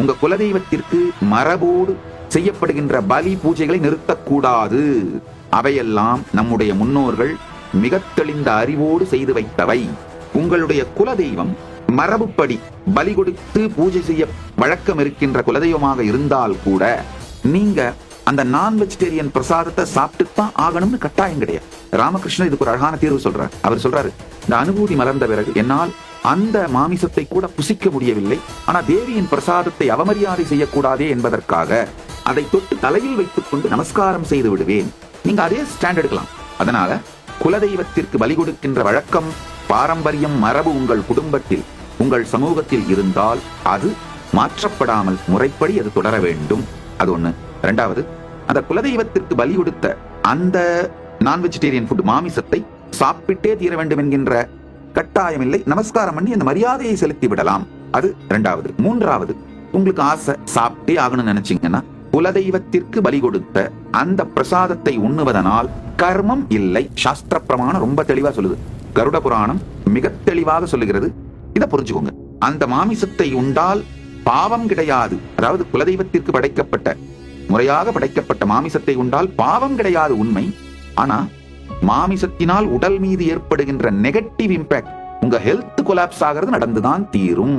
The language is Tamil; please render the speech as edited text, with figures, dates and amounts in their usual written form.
உங்க குலதெய்வத்திற்கு மரபோடு செய்யப்படுகின்ற பலி பூஜைகளை நிறுத்தக்கூடாது. அவையெல்லாம் நம்முடைய முன்னோர்கள் மிக தெளிந்த அறிவோடு செய்து வைத்தவை. உங்களுடைய குலதெய்வம் மரபுப்படி பலி கொடுத்து பூஜை செய்ய வழக்கம் இருக்கின்ற குலதெய்வமாக இருந்தால் கூட நீங்க அந்த நான் வெஜிடேரியன் பிரசாதத்தை சாப்பிட்டுத்தான் ஆகணும்னு கட்டாயம் கிடையாது. ராமகிருஷ்ணன் இதுக்கு ஒரு அழகான தீர்வு சொல்றார். அவர் சொல்றாரு, இந்த அனுபூதி மலர்ந்த பிறகு என்னால் அந்த மாமிசத்தை கூட புசிக்க முடியவில்லை, ஆனா தேவியின் பிரசாதத்தை அவமரியாதை செய்யக்கூடாதே என்பதற்காக அதை தொட்டு தலையில் வைத்துக் கொண்டு நமஸ்காரம் செய்து விடுவேன். நீங்க அதே ஸ்டாண்ட் எடுக்கலாம். அதனால குலதெய்வத்திற்கு பலி கொடுக்கின்ற வழக்கம், பாரம்பரியம், மரபு உங்கள் குடும்பத்தில், உங்கள் சமூகத்தில் இருந்தால் அது மாற்றப்படாமல் முறைப்படி அது தொடர வேண்டும். அது ஒண்ணு. இரண்டாவது, அந்த குலதெய்வத்திற்கு பலி கொடுத்த அந்த நான் வெஜிடேரியன் ஃபுட் மாமிசத்தை சாப்பிட்டே தீர வேண்டும் என்கின்ற கட்டாயம் இல்லை. நமஸ்காரம் பண்ணி அந்த மரியாதையை செலுத்தி விடலாம். அது இரண்டாவது. மூன்றாவது, உங்களுக்கு ஆசை சாப்பிட்டே ஆகணும்னு நினைச்சீங்கன்னா குலதெய்வத்திற்கு பலி கொடுத்த அந்த பிரசாதத்தை உண்ணுவதனால் கர்மம் இல்லை. சாஸ்திர பிரமாணம் ரொம்ப தெளிவா சொல்லுது. கருட புராணம் மிக தெளிவாக சொல்லுகிறது. இதை புரிஞ்சுக்கோங்க. அந்த மாமிசத்தை உண்டால் பாவம் கிடையாது. அதாவது குலதெய்வத்திற்கு படைக்கப்பட்ட, முறையாக படைக்கப்பட்ட மாமிசத்தை உண்டால் பாவம் கிடையாது உண்மை. ஆனா மாமிசத்தினால் உடல் மீது ஏற்படுகின்ற நெகட்டிவ் இம்பாக்ட், உங்க ஹெல்த் கொலாப்ஸ் ஆகிறது நடந்துதான் தீரும்.